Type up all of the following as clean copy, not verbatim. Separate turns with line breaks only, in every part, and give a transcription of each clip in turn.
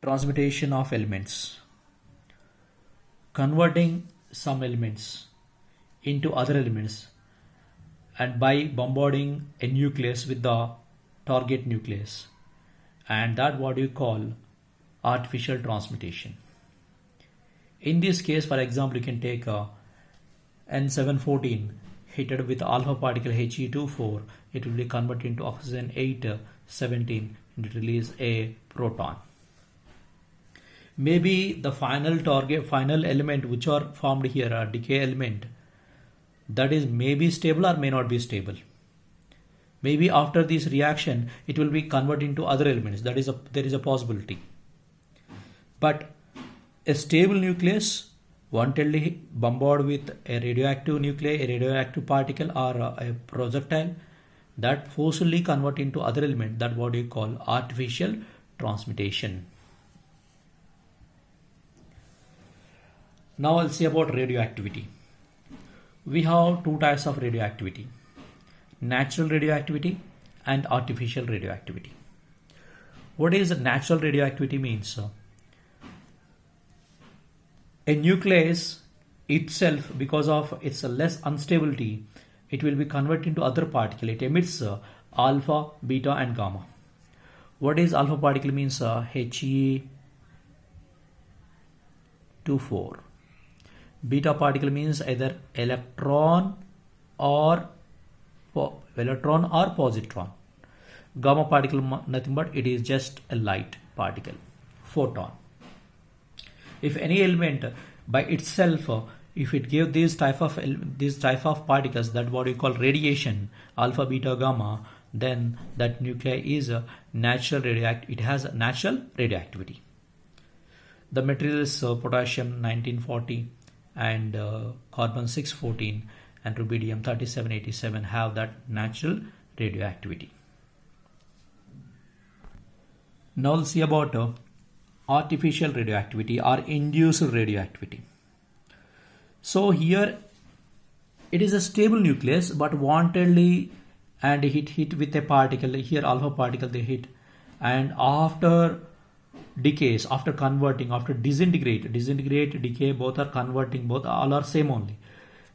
Transmutation of elements, converting some elements into other elements, and by bombarding a nucleus with the target nucleus, and that what you call artificial transmutation. In this case, for example, you can take a N714 heated with alpha particle He24, it will be converted into oxygen 817 and it release a proton. Maybe the final element which are formed here, a decay element, that is maybe stable or may not be stable. Maybe after this reaction it will be converted into other elements. There is a possibility. But a stable nucleus wantonly bombarded with a radioactive nuclei, a radioactive particle or a projectile, that forcibly convert into other element, that what you call artificial transmutation. Now I'll see about radioactivity. We have two types of radioactivity: natural radioactivity and artificial radioactivity. What is natural radioactivity means? A nucleus itself, because of its less unstability, it will be converted into other particle. It emits alpha, beta and gamma. What is alpha particle means? He24. Beta particle means either electron or positron. Gamma particle nothing but it is just a light particle, photon. If any element by itself, if it gives these type of particles, that what we call radiation, alpha, beta, gamma, then that nuclei is a natural radioactive. It has a natural radioactivity. The material is potassium 1940 and carbon 614 and rubidium 3787 have that natural radioactivity. Now we'll see about artificial radioactivity or induced radioactivity. So here it is a stable nucleus, but wantedly and hit with a particle, here alpha particle they hit, and after decays, after converting, after disintegrate, decay, both are converting, both all are same only,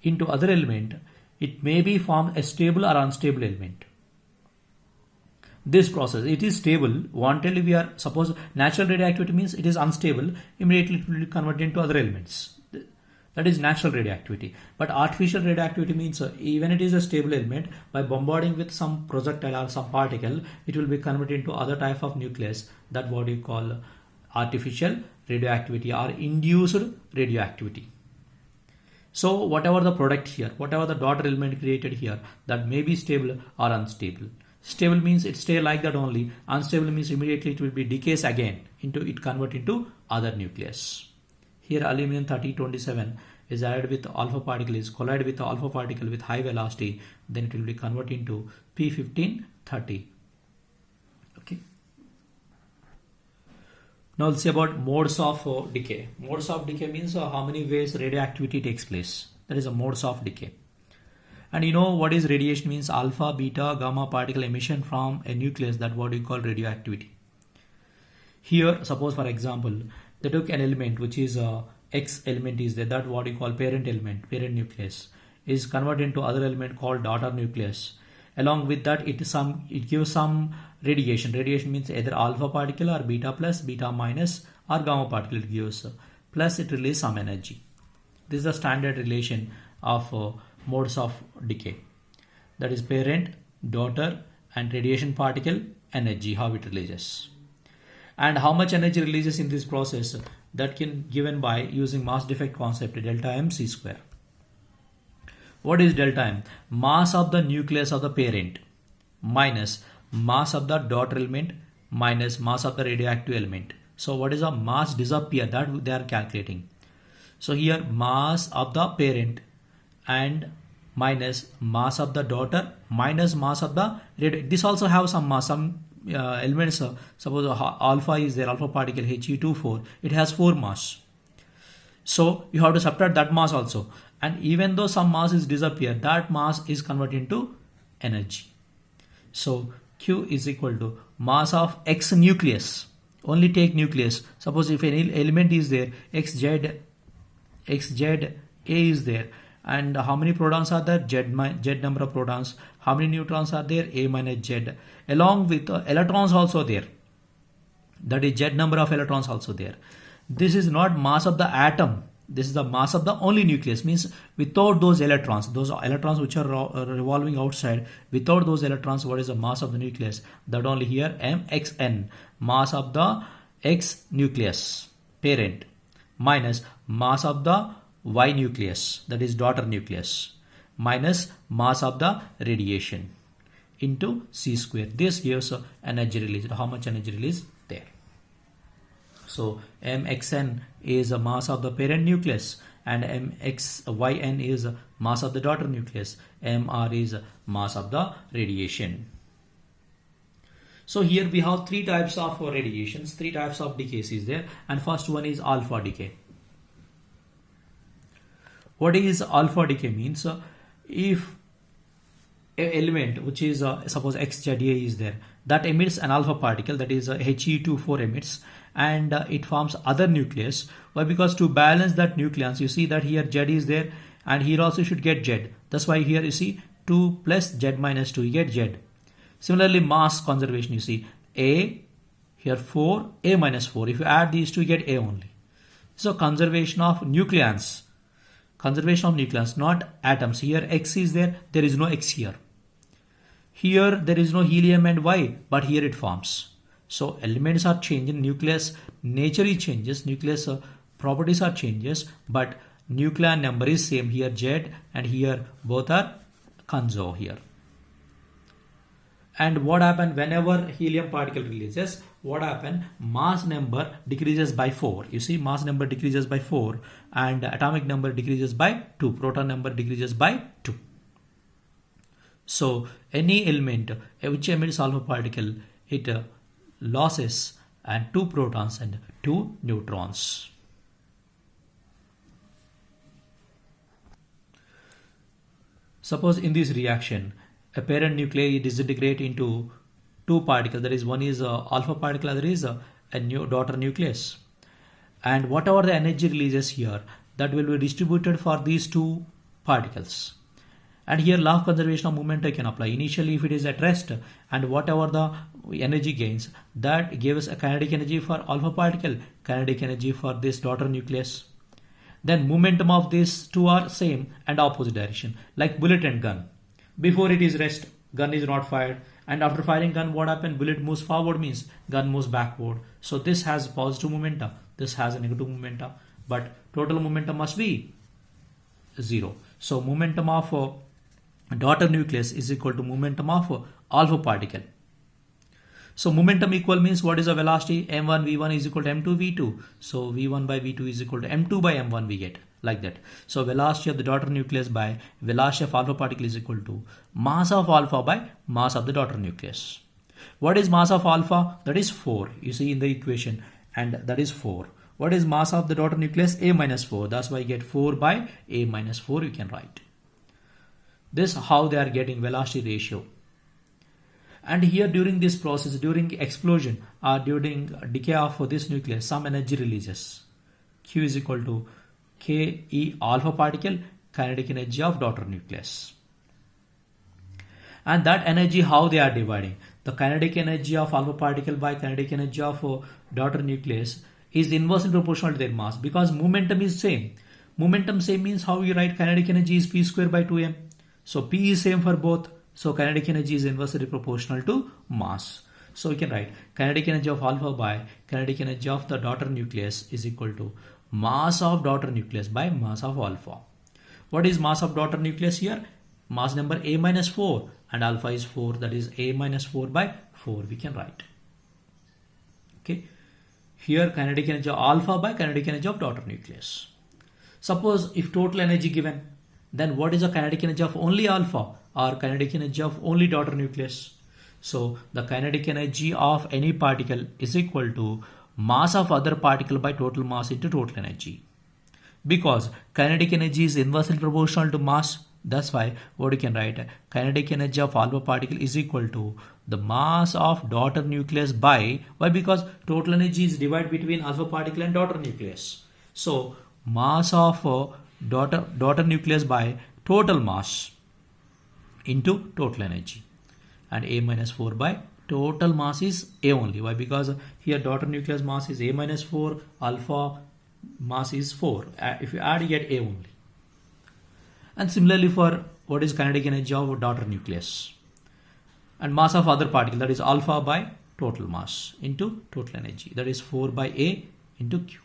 into other element, it may be formed a stable or unstable element. This process, it is stable, wantedly we are, suppose natural radioactivity means it is unstable, immediately it will be converted into other elements. That is natural radioactivity. But artificial radioactivity means even it is a stable element, by bombarding with some projectile or some particle, it will be converted into other type of nucleus, that what you call artificial radioactivity or induced radioactivity. So whatever the product here, whatever the daughter element created here, that may be stable or unstable. Stable means it stay like that only. Unstable means immediately it will be decays again, into it convert into other nucleus. Here aluminum 3027 is added with alpha particle, is collide with the alpha particle with high velocity, then it will be converted into P1530. Okay. Now let's see about modes of decay. Modes of decay means how many ways radioactivity takes place. That is a modes of decay. And you know what is radiation means? Alpha, beta, gamma particle emission from a nucleus, that what we call radioactivity. Here suppose for example they took an element which is X element is there, that what we call parent element, parent nucleus, is converted into other element called daughter nucleus. Along with that it gives some radiation. Radiation means either alpha particle or beta plus, beta minus, or gamma particle it gives, plus it releases some energy. This is the standard relation of modes of decay, that is parent, daughter and radiation particle energy, how it releases. And how much energy releases in this process, that can given by using mass defect concept, delta m c square. What is delta m? Mass of the nucleus of the parent minus mass of the daughter element minus mass of the radioactive element. So what is the mass disappear, that they are calculating. So here mass of the parent and minus mass of the daughter minus mass of the this also have some mass, some elements, suppose alpha is there, alpha particle He24, it has 4 mass. So you have to subtract that mass also, and even though some mass is disappear, that mass is converted into energy. So Q is equal to mass of X nucleus. Only take nucleus. Suppose if any element is there, xz a is there, and how many protons are there? Z number of protons. How many neutrons are there? A minus z, along with electrons also there. That is z number of electrons also there. This is not mass of the atom. This is the mass of the only nucleus, means without those electrons which are revolving outside, without those electrons, what is the mass of the nucleus? That only here mxn, mass of the X nucleus, parent, minus mass of the Y nucleus, that is daughter nucleus, minus mass of the radiation into C square. This gives energy released. How much energy released there? So mxn is a mass of the parent nucleus, and mxyn is a mass of the daughter nucleus. Mr is mass of the radiation. So here we have three types of radiations, three types of decays is there, and first one is alpha decay. What is alpha decay means? If a element which is suppose XZA is there, that emits an alpha particle, that is He24 emits, and it forms other nucleus. Why? Because to balance that nucleus, you see that here Z is there, and here also should get Z. That's why here you see 2 plus Z minus 2, you get Z. Similarly, mass conservation, you see A, here 4, A minus 4. If you add these two, you get A only. So conservation of nucleons. Conservation of nucleons, not atoms. Here X is there is no X here. Here there is no helium and Y, but here it forms. So elements are changing, nucleus nature is changes, nucleus properties are changes, but nucleon number is same. Here Z and here both are conserved here. And what happens whenever helium particle releases? What happens? Mass number decreases by 4. You see, mass number decreases by 4, and atomic number decreases by 2. Proton number decreases by 2. So any element which emits alpha particle, it losses and 2 protons and 2 neutrons. Suppose in this reaction, a parent nuclei disintegrate into 2 particles, that is one is alpha particle, other is a new daughter nucleus, and whatever the energy releases here, that will be distributed for these 2 particles. And here law of conservation of momentum can apply. Initially if it is at rest, and whatever the energy gains, that gives a kinetic energy for alpha particle, kinetic energy for this daughter nucleus. Then momentum of these 2 are same and opposite direction, like bullet and gun. Before it is rest, gun is not fired, and after firing gun, what happens? Bullet moves forward, means gun moves backward. So this has positive momentum, this has a negative momentum, but total momentum must be 0. So momentum of daughter nucleus is equal to momentum of alpha particle. So momentum equal means what is the velocity? m1 v1 is equal to m2 v2. So v1 by v2 is equal to m2 by m1 we get, like that. So velocity of the daughter nucleus by velocity of alpha particle is equal to mass of alpha by mass of the daughter nucleus. What is mass of alpha? That is 4. You see in the equation, and that is 4. What is mass of the daughter nucleus? A minus 4. That's why you get 4 by A minus 4 you can write. This how they are getting velocity ratio. And here during this process, during explosion or during decay of this nucleus, some energy releases. Q is equal to Ke alpha particle, kinetic energy of daughter nucleus. And that energy, how they are dividing? The kinetic energy of alpha particle by kinetic energy of daughter nucleus is inversely proportional to their mass, because momentum is same. Momentum same means how you write kinetic energy is p square by 2m. So P is same for both. So kinetic energy is inversely proportional to mass. So we can write kinetic energy of alpha by kinetic energy of the daughter nucleus is equal to mass of daughter nucleus by mass of alpha. What is mass of daughter nucleus here? Mass number A minus 4 and alpha is 4, that is A minus 4 by 4 we can write. Okay. Here kinetic energy of alpha by kinetic energy of daughter nucleus. Suppose if total energy given, then what is the kinetic energy of only alpha or kinetic energy of only daughter nucleus? So the kinetic energy of any particle is equal to mass of other particle by total mass into total energy. Because kinetic energy is inversely proportional to mass, That's why what you can write, kinetic energy of alpha particle is equal to the mass of daughter nucleus by, why? Because total energy is divided between alpha particle and daughter nucleus. So mass of daughter nucleus by total mass into total energy, and A minus 4 by total mass is A only. Why? Because here daughter nucleus mass is A minus 4, alpha mass is 4. If you add, you get A only. And similarly for what is kinetic energy of daughter nucleus and mass of other particle, that is alpha by total mass into total energy, that is 4 by A into Q.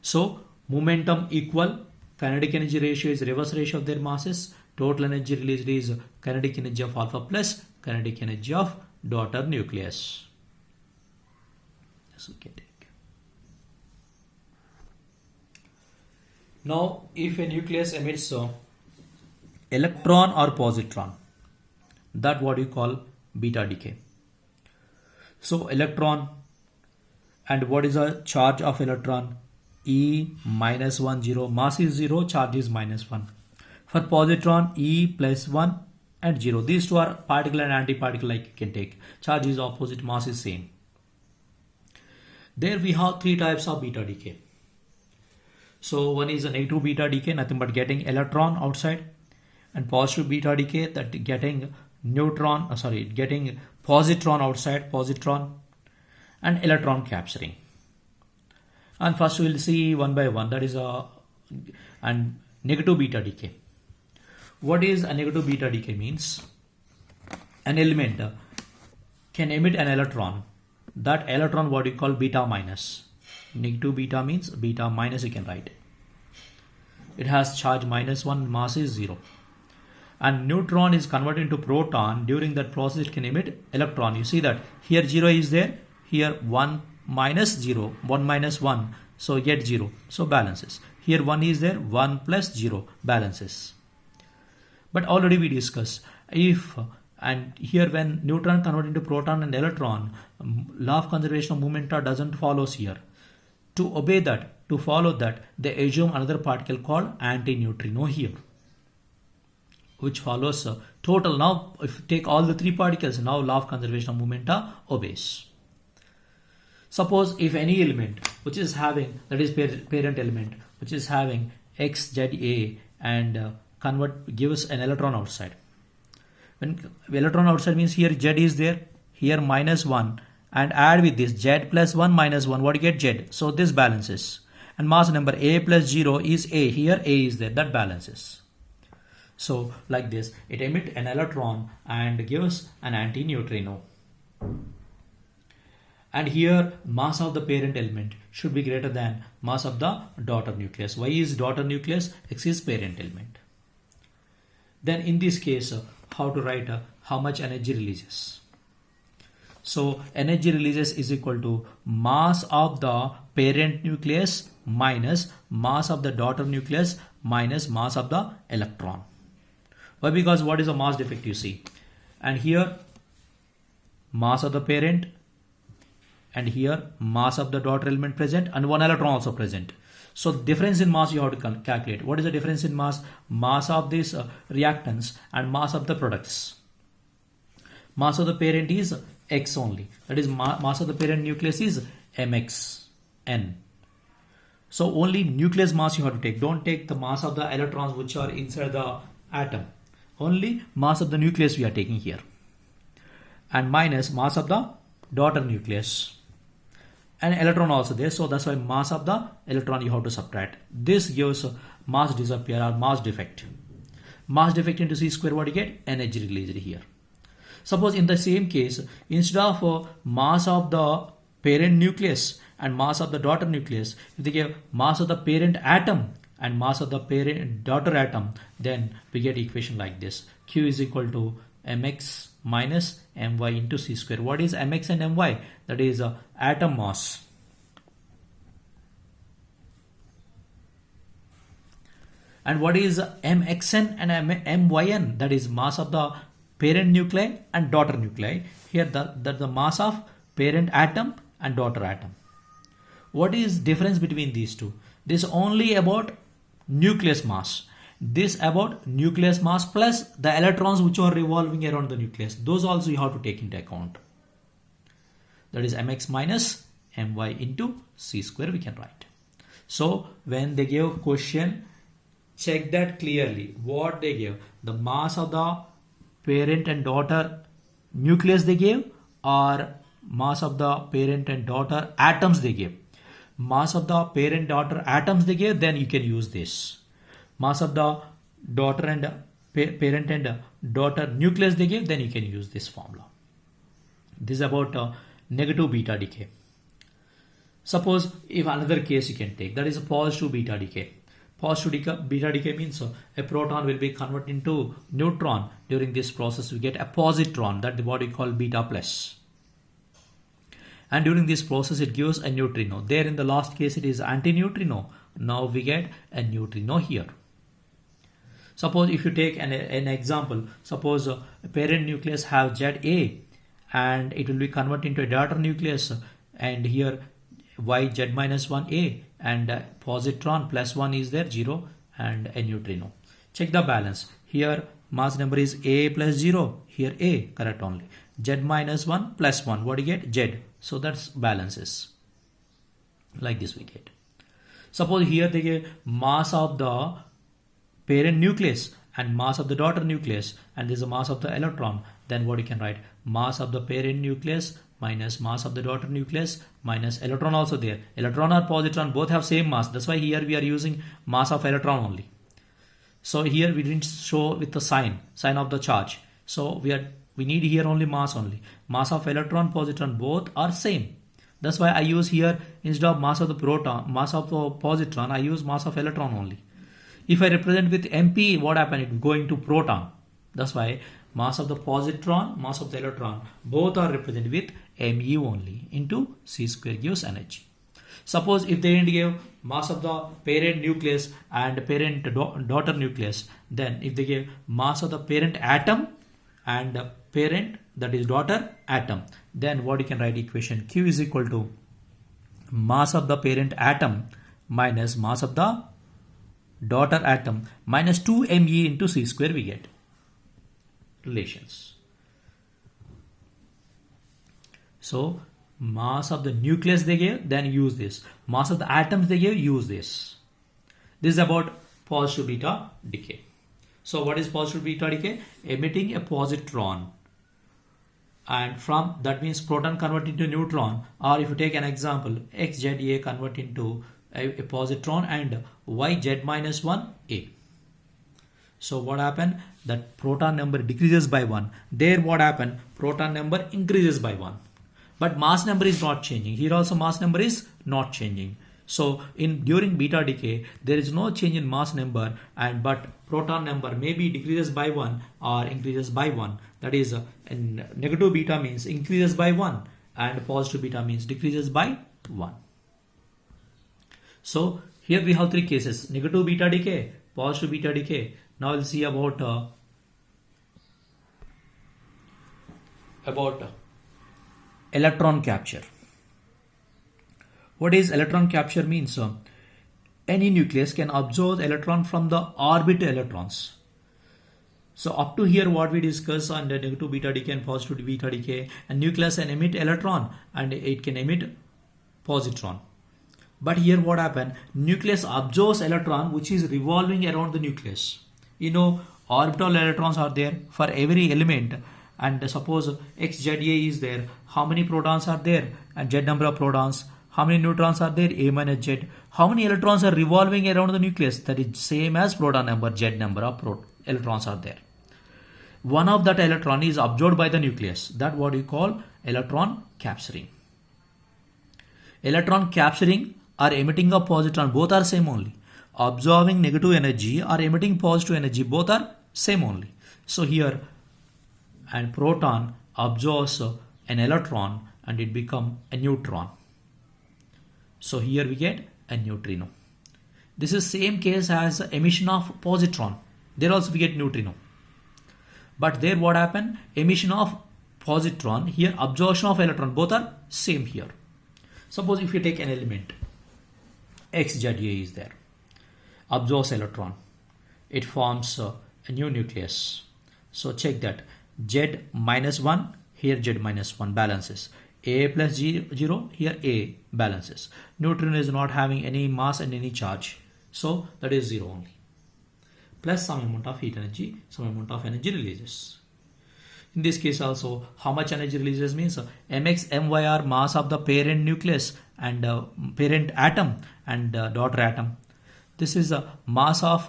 So momentum equal, kinetic energy ratio is reverse ratio of their masses, total energy released is kinetic energy of alpha plus kinetic energy of daughter nucleus. Yes, okay, take. Now if a nucleus emits electron or positron, that what you call beta decay. So electron, and what is the charge of electron? E minus 1 0, mass is 0, charge is minus 1. For positron, E plus 1 and 0. These two are particle and antiparticle, like you can take. Charge is opposite, mass is same. There we have three types of beta decay. So one is a negative beta decay, nothing but getting electron outside, and positive beta decay, that getting getting positron outside, positron, and electron capturing. And first we'll see one by one, that is and negative beta decay. What is a negative beta decay? Means an element can emit an electron. That electron what you call beta minus. Negative beta means beta minus, you can write. It has charge minus 1, mass is 0. And neutron is converted into proton. During that process it can emit electron. You see that here 0 is there, here 1 minus 0, 1 minus 1, so get 0, so balances. Here 1 is there, 1 plus 0, balances. But already we discussed, if and here when neutron converted into proton and electron, law of conservation of momenta doesn't follows here. To obey that, to follow that, they assume another particle called anti-neutrino here, which follows total. Now if you take all the three particles, now law of conservation of momenta obeys. Suppose if any element which is having, that is parent element, which is having X, Z, A, and gives an electron outside. When electron outside means here Z is there, here minus 1, and add with this Z plus 1 minus 1, what you get? Z. So this balances. And mass number A plus 0 is A, here A is there, that balances. So like this, it emits an electron and gives an anti-neutrino. And here mass of the parent element should be greater than mass of the daughter nucleus. Y is daughter nucleus, X is parent element. Then in this case, how to write how much energy releases? So energy releases is equal to mass of the parent nucleus minus mass of the daughter nucleus minus mass of the electron. Why? Because what is the mass defect you see? And here mass of the parent, and here mass of the daughter element present, and one electron also present. So difference in mass you have to calculate. What is the difference in mass? Mass of these reactants and mass of the products. Mass of the parent is X only. That is mass of the parent nucleus is mxn. So only nucleus mass you have to take. Don't take the mass of the electrons which are inside the atom. Only mass of the nucleus we are taking here. And minus mass of the daughter nucleus. And electron also there, so that's why mass of the electron you have to subtract. This gives mass disappear or mass defect. Mass defect into C square, what you get? Energy released here. Suppose in the same case, instead of mass of the parent nucleus and mass of the daughter nucleus, if they give mass of the parent atom and mass of the parent daughter atom, then we get equation like this. Q is equal to mx minus my into C square. What is mx and my? That is atom mass. And what is mxn and myn? That is mass of the parent nuclei and daughter nuclei. Here the mass of parent atom and daughter atom. What is difference between these two? This is only about nucleus mass. This about nucleus mass plus the electrons which are revolving around the nucleus. Those also you have to take into account. That is mx minus my into c square we can write. So when they give question, check that clearly. What they give, the mass of the parent and daughter nucleus they gave, or mass of the parent and daughter atoms they gave. Mass of the parent daughter atoms they gave, then you can use this. Mass of the daughter and parent and daughter nucleus they gave, then you can use this formula. This is about negative beta decay. Suppose if another case you can take, that is a positive beta decay. Positive beta decay means a proton will be converted into neutron. During this process we get a positron, that is what we call beta plus. And during this process it gives a neutrino. There in the last case it is antineutrino. Now we get a neutrino here. Suppose if you take an example, suppose a parent nucleus have ZA and it will be converted into a daughter nucleus, and here y z minus 1a and positron plus 1 is there, 0, and a neutrino. Check the balance. Here mass number is a plus 0, here a, correct only. Z minus 1 plus 1, what do you get? Z. So that's balances. Like this we get. Suppose here they get mass of the parent nucleus and mass of the daughter nucleus, and this is the mass of the electron. Then what you can write? Mass of the parent nucleus minus mass of the daughter nucleus minus electron also there. Electron or positron both have same mass. That's why here we are using mass of electron only. So here we didn't show with the sign of the charge. So we need here only mass only. Mass of electron, positron both are same. That's why I use here instead of mass of the proton, mass of the positron, I use mass of electron only. If I represent with MP, what happened? It going to proton. That's why mass of the positron, mass of the electron, both are represented with mu only into c square gives energy. Suppose if they didn't give mass of the parent nucleus and parent daughter nucleus, then if they give mass of the parent atom and parent, that is daughter atom, then what you can write equation Q is equal to mass of the parent atom minus mass of the daughter atom minus 2me into c square we get. Relations. So mass of the nucleus they gave, then use this. Mass of the atoms they gave, use this. This is about positive beta decay. So what is positive beta decay? Emitting a positron, and from that means proton convert into neutron, or if you take an example, xza convert into a positron and yz minus 1 a. So what happened? That proton number decreases by 1. There what happened? Proton number increases by 1. But mass number is not changing. Here also mass number is not changing. So during beta decay, there is no change in mass number, but proton number maybe decreases by 1 or increases by 1. That is negative beta means increases by 1 and positive beta means decreases by 1. So here we have three cases: negative beta decay, positive beta decay. Now we'll see about electron capture. What is electron capture means? Any nucleus can absorb electron from the orbital electrons. So up to here what we discussed on the negative beta decay and positive beta decay, and nucleus can emit electron and it can emit positron. But here what happened? Nucleus absorbs electron which is revolving around the nucleus. You know, orbital electrons are there for every element, and suppose xza is there, how many protons are there, and z number of protons. How many neutrons are there? A minus z. How many electrons are revolving around the nucleus? That is same as proton number, z number of electrons are there. One of that electron is absorbed by the nucleus. That what we call electron capturing. Electron capturing or emitting of positron, both are same only. Absorbing negative energy or emitting positive energy, both are same only. So here, and proton absorbs an electron and it become a neutron. So here we get a neutrino. This is same case as emission of positron. There also we get neutrino. But there what happened? Emission of positron, here absorption of electron, both are same here. Suppose if you take an element, xza is there, absorbs electron. it forms a new nucleus. So check that. Z minus 1, here Z minus 1 balances. A plus 0, here A balances. Neutron is not having any mass and any charge. So that is 0 only. Plus some amount of heat energy, some amount of energy releases. In this case also, how much energy releases means mx my are mass of the parent nucleus and parent atom and daughter atom. This is the mass of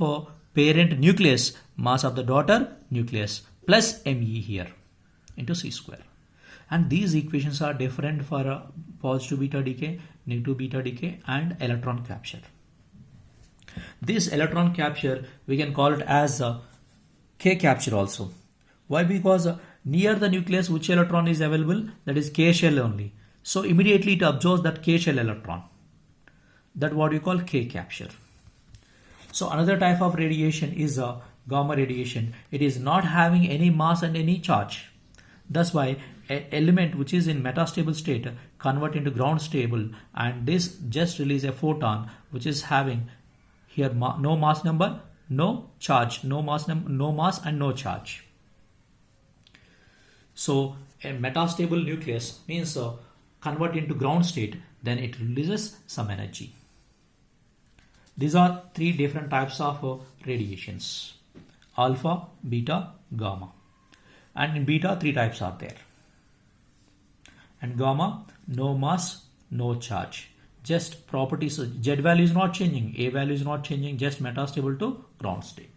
parent nucleus, mass of the daughter nucleus plus me here into c square. And these equations are different for positive beta decay, negative beta decay and electron capture. This electron capture we can call it as K capture also. Why? Because near the nucleus which electron is available, that is K shell only. So immediately it absorbs that K shell electron. That what you call K capture. So another type of radiation is gamma radiation. It is not having any mass and any charge. That's why an element which is in metastable state convert into ground stable, and this just release a photon which is having here no mass number, no charge, no mass and no charge. So a metastable nucleus means convert into ground state, then it releases some energy. These are three different types of radiations: alpha, beta, gamma. And in beta, three types are there. And gamma, no mass, no charge. Just properties, Z value is not changing, A value is not changing, just metastable to ground state.